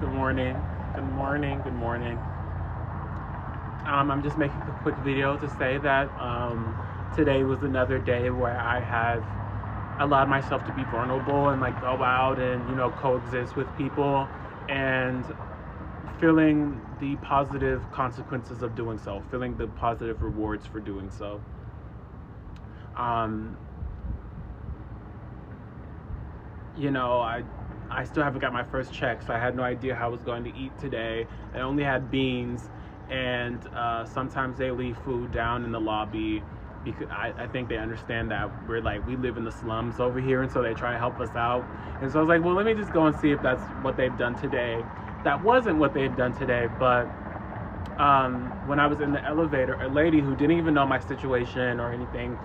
Good morning. Good morning. Good morning. I'm just making a quick video to say that today was another day where I have allowed myself to be vulnerable and like go out and coexist with people and feeling the positive consequences of doing so, feeling the positive rewards for doing so. Um, I still haven't got my first check, so I had no idea how I was going to eat today. I only had beans, and sometimes they leave food down in the lobby because I think they understand that we live in the slums over here, and so they try to help us out. And so I was like, well, let me just go and see if that's what they've done today. That wasn't what they've done today, but when I was in the elevator, a lady who didn't even know my situation or anything,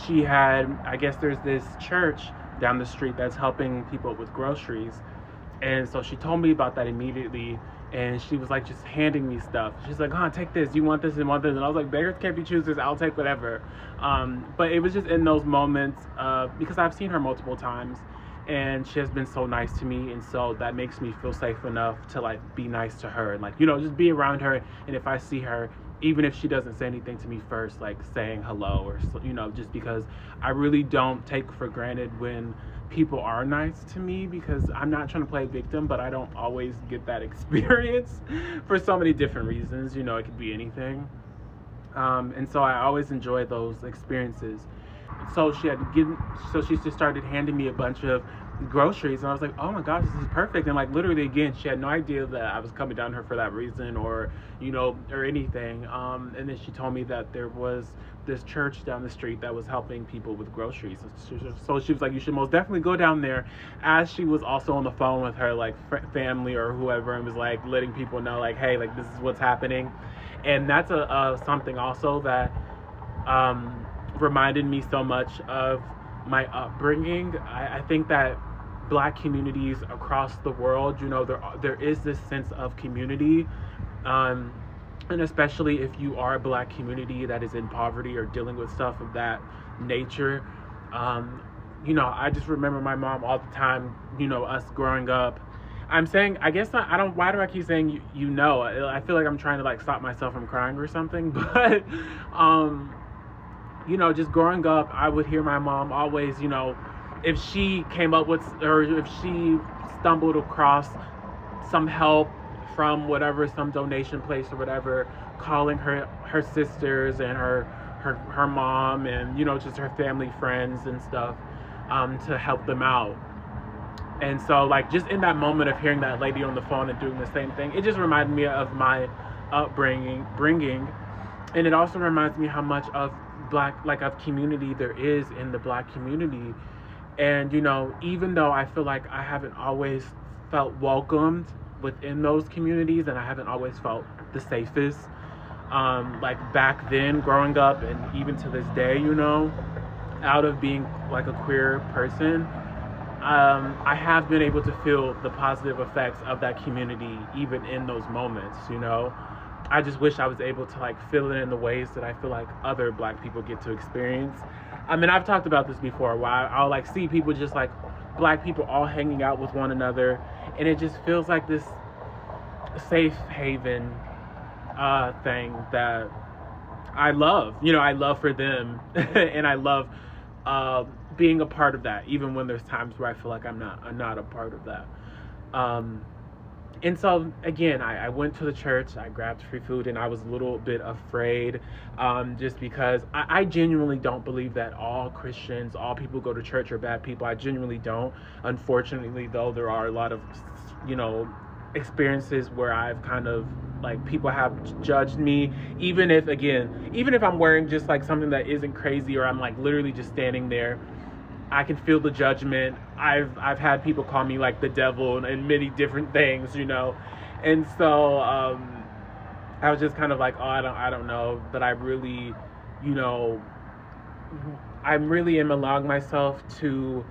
she had, I guess there's this church down the street that's helping people with groceries. And so she told me about that immediately. And she was like just handing me stuff. She's like, take this. You want this and want this. And I was like, beggars can't be choosers. I'll take whatever. But it was just in those moments because I've seen her multiple times. And she has been so nice to me, and so that makes me feel safe enough to like be nice to her and just be around her. And if I see her, even if she doesn't say anything to me first, like saying hello or just because I really don't take for granted when people are nice to me, because I'm not trying to play victim, but I don't always get that experience for so many different reasons. It could be anything. And so I always enjoy those experiences. So she just started handing me a bunch of groceries, and I was like, oh my gosh, this is perfect. And like literally again, she had no idea that I was coming down to her for that reason or anything. And then she told me that there was this church down the street that was helping people with groceries. So she was like, you should most definitely go down there, as she was also on the phone with her like family or whoever, and was like letting people know like, hey, like this is what's happening. And that's a something also that reminded me so much of my upbringing. I think that Black communities across the world, there is this sense of community, and especially if you are a Black community that is in poverty or dealing with stuff of that nature. I just remember my mom all the time, us growing up. I'm saying, I guess not, I don't, why do I keep saying I feel like I'm trying to like stop myself from crying or something, but just growing up, I would hear my mom always, if she came up with, or if she stumbled across some help from whatever, some donation place or whatever, calling her sisters and her mom and, just her family friends and stuff, to help them out. And so, like, just in that moment of hearing that lady on the phone and doing the same thing, it just reminded me of my upbringing, and it also reminds me how much of of community there is in the Black community. And even though I feel like I haven't always felt welcomed within those communities, and I haven't always felt the safest, like back then growing up, and even to this day, out of being like a queer person, I have been able to feel the positive effects of that community even in those moments. I just wish I was able to like feel it in the ways that I feel like other Black people get to experience. I mean, I've talked about this before, where I'll like see people just like Black people all hanging out with one another, and it just feels like this safe haven thing that I love. I love for them, and I love being a part of that, even when there's times where I feel like I'm not a part of that. And so again, I went to the church, I grabbed free food, and I was a little bit afraid, just because I genuinely don't believe that all Christians, all people who go to church are bad people. I genuinely don't. Unfortunately, though, there are a lot of, experiences where I've kind of like people have judged me, even if I'm wearing just like something that isn't crazy, or I'm like literally just standing there, I can feel the judgment. I've had people call me like the devil and many different things, and so I was just kind of like, oh, I don't know that I really, I really am allowing myself to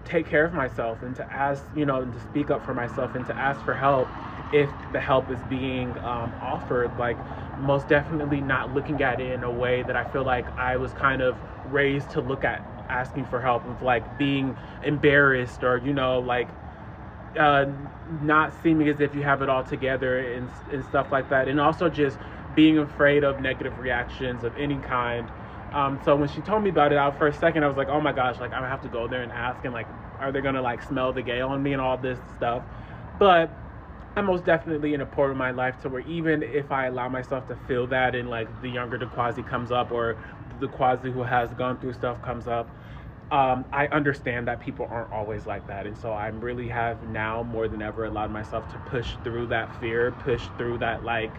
take care of myself, and to ask, and to speak up for myself, and to ask for help if the help is being offered. Like, most definitely not looking at it in a way that I feel like I was kind of raised to look at asking for help, with like being embarrassed, or like uh, not seeming as if you have it all together and stuff like that, and also just being afraid of negative reactions of any kind. So when she told me about it, out for a second, I was like, oh my gosh, like I have to go there and ask, and like, are they gonna like smell the gay on me and all this stuff? But I'm most definitely in a point in my life to where even if I allow myself to feel that, and like the younger DeQuasi comes up, or the Quasi who has gone through stuff comes up, I understand that people aren't always like that. And so I really have now more than ever allowed myself to push through that fear, push through that like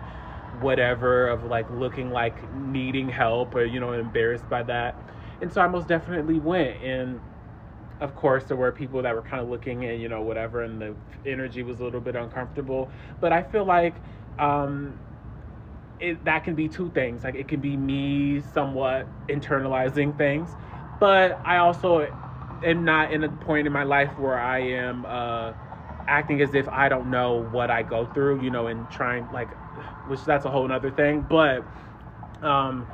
whatever of like looking like needing help, or, you know, embarrassed by that. And so I most definitely went. And of course there were people that were kind of looking, and, you know, whatever, and the energy was a little bit uncomfortable. But I feel like that can be two things. Like, it can be me somewhat internalizing things, but I also am not in a point in my life where I am acting as if I don't know what I go through, you know, and trying like, which that's a whole nother thing. But um,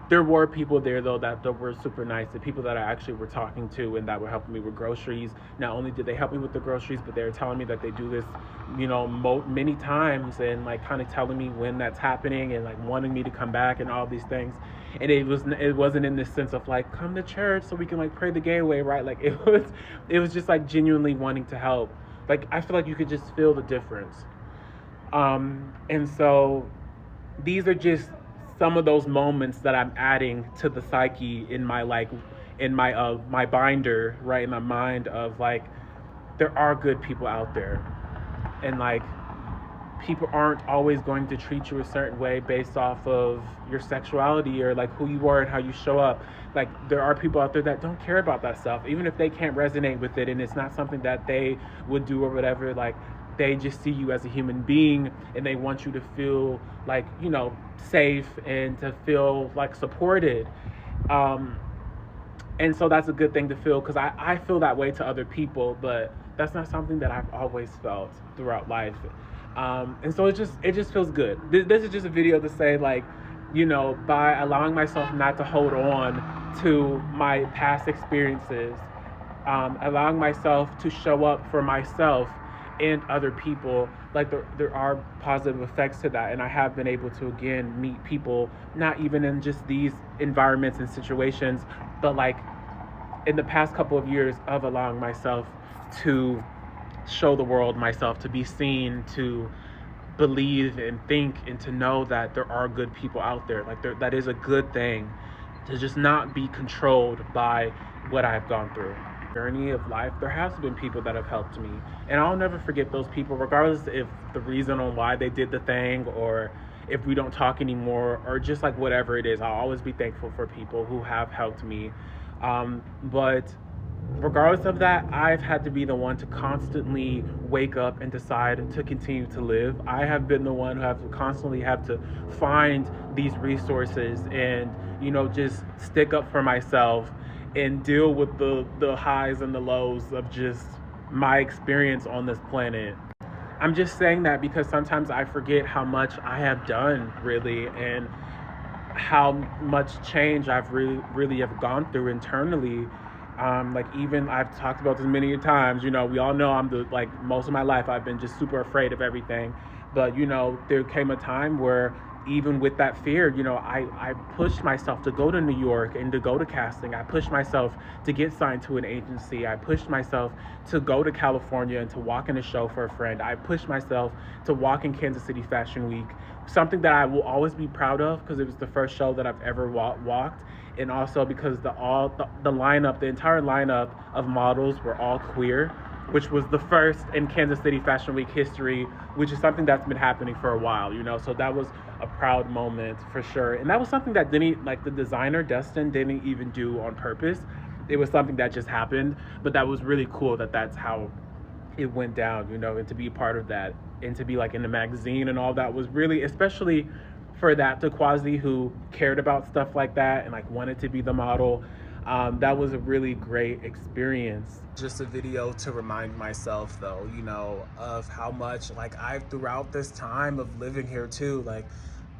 there were people there though that were super nice. The people that I actually were talking to and that were helping me with groceries. Not only did they help me with the groceries, but they were telling me that they do this, you know, many times, and like kind of telling me when that's happening, and like wanting me to come back and all these things. And it wasn't in this sense of like, come to church so we can like pray the gay away, right? Like it was just like genuinely wanting to help. Like, I feel like you could just feel the difference. And so these are just some of those moments that I'm adding to the psyche in my like in my binder, right, in my mind, of like, there are good people out there, and like people aren't always going to treat you a certain way based off of your sexuality or like who you are and how you show up. Like, there are people out there that don't care about that stuff, even if they can't resonate with it and it's not something that they would do or whatever. Like, they just see you as a human being, and they want you to feel like, you know, safe and to feel like supported. And so that's a good thing to feel, because I feel that way to other people, but that's not something that I've always felt throughout life. And so it just feels good. This is just a video to say, like, you know, by allowing myself not to hold on to my past experiences, allowing myself to show up for myself and other people, like there are positive effects to that. And I have been able to again meet people, not even in just these environments and situations, but like in the past couple of years of allowing myself to show the world myself, to be seen, to believe and think, and to know that there are good people out there. Like, that is a good thing, to just not be controlled by what I've gone through. Journey of life, there has been people that have helped me, and I'll never forget those people, regardless if the reason on why they did the thing, or if we don't talk anymore, or just like whatever it is. I'll always be thankful for people who have helped me. But regardless of that, I've had to be the one to constantly wake up and decide to continue to live. I have been the one who have constantly have to find these resources and, you know, just stick up for myself and deal with the highs and the lows of just my experience on this planet. I'm just saying that because sometimes I forget how much I have done, really, and how much change I've really have gone through internally. Like, even I've talked about this many times, you know, we all know like most of my life I've been just super afraid of everything. But, you know, there came a time where even with that fear, you know, I pushed myself to go to New York and to go to casting. I pushed myself to get signed to an agency. I pushed myself to go to California and to walk in a show for a friend. I pushed myself to walk in Kansas City Fashion Week, something that I will always be proud of because it was the first show that I've ever walked. And also because the lineup, the entire lineup of models were all queer, which was the first in Kansas City Fashion Week history, which is something that's been happening for a while, you know. So that was a proud moment for sure. And that was something that the designer Dustin didn't even do on purpose. It was something that just happened, but that was really cool that that's how it went down, you know. And to be a part of that and to be like in the magazine and all that was really, especially for that DeQuasi who cared about stuff like that and like wanted to be the model. That was a really great experience. Just a video to remind myself, though, you know, of how much, like, throughout this time of living here too, like,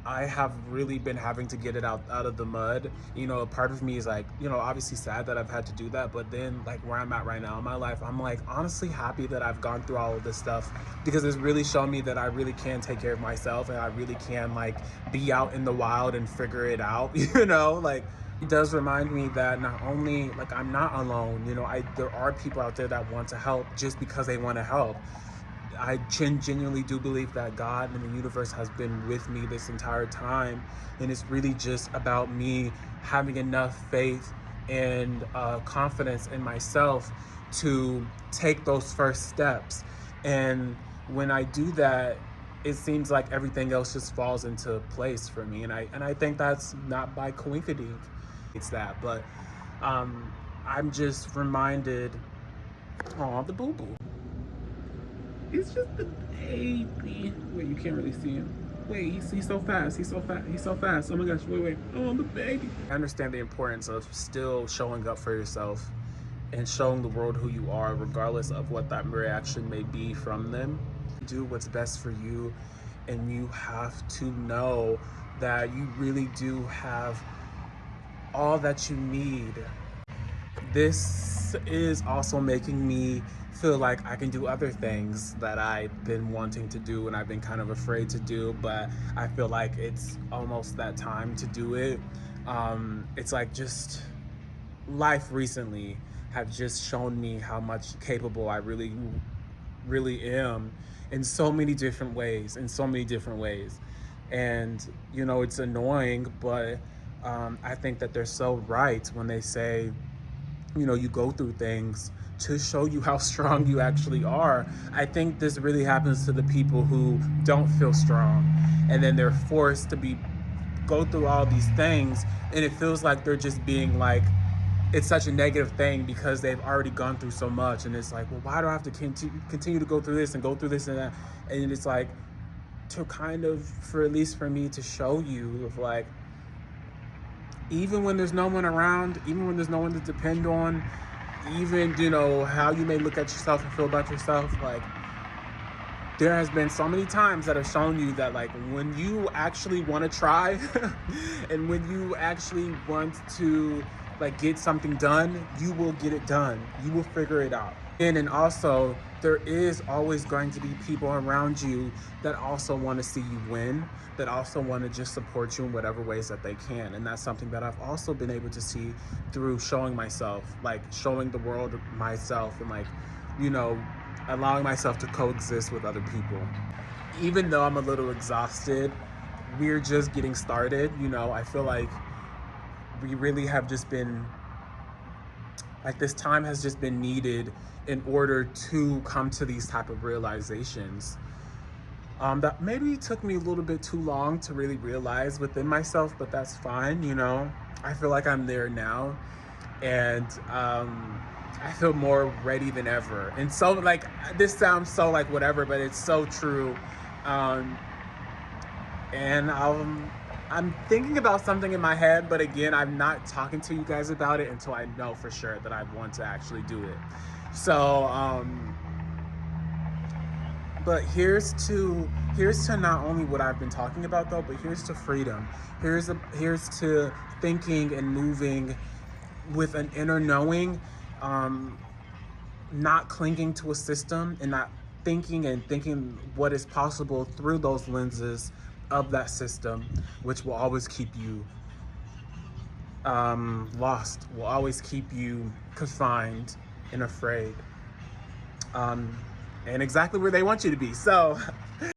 I have really been having to get it out of the mud. A part of me is like, obviously sad that I've had to do that, but then like where I'm at right now in my life, I'm like honestly happy that I've gone through all of this stuff, because it's really shown me that I really can take care of myself, and I really can like be out in the wild and figure it out. Like it does remind me that not only like I'm not alone, there are people out there that want to help just because they want to help. I genuinely do believe that God and the universe has been with me this entire time, and it's really just about me having enough faith and confidence in myself to take those first steps. And when I do that, it seems like everything else just falls into place for me, and I think that's not by coincidence. It's that, but I'm just reminded. Oh, the boo boo. It's just the baby. Wait, you can't really see him. Wait, he's so fast. He's so fast. He's so fast. Oh my gosh, wait. Oh, the baby. I understand the importance of still showing up for yourself and showing the world who you are, regardless of what that reaction may be from them. Do what's best for you, and you have to know that you really do have all that you need. This is also making me feel like I can do other things that I've been wanting to do and I've been kind of afraid to do, but I feel like it's almost that time to do it. It's like just life recently have just shown me how much capable I really am in so many different ways, And, it's annoying, but I think that they're so right when they say, you go through things to show you how strong you actually are. I think this really happens to the people who don't feel strong, and then they're forced to go through all these things, and it feels like they're just being like, it's such a negative thing because they've already gone through so much, and it's like, well, why do I have to continue to go through this and that? And it's like, to kind of, for at least for me, to show you of like, even when there's no one around, even when there's no one to depend on, even, how you may look at yourself and feel about yourself, like, there has been so many times that have shown you that, like, when you actually want to try and when you actually want to, like, get something done, you will get it done. You will figure it out. And also, there is always going to be people around you that also want to see you win, that also want to just support you in whatever ways that they can. And that's something that I've also been able to see through showing myself, like showing the world myself, and like, allowing myself to coexist with other people. Even though I'm a little exhausted, we're just getting started. I feel like we really have just been, like, this time has just been needed in order to come to these type of realizations. That maybe took me a little bit too long to really realize within myself, but that's fine. I feel like I'm there now, and I feel more ready than ever. And so, like, this sounds so like whatever, but it's so true. And I'm thinking about something in my head, but again, I'm not talking to you guys about it until I know for sure that I want to actually do it. So, but here's to not only what I've been talking about though, but here's to freedom. Here's to thinking and moving with an inner knowing, not clinging to a system, and not thinking what is possible through those lenses of that system, which will always keep you lost, will always keep you confined and afraid, and exactly where they want you to be. So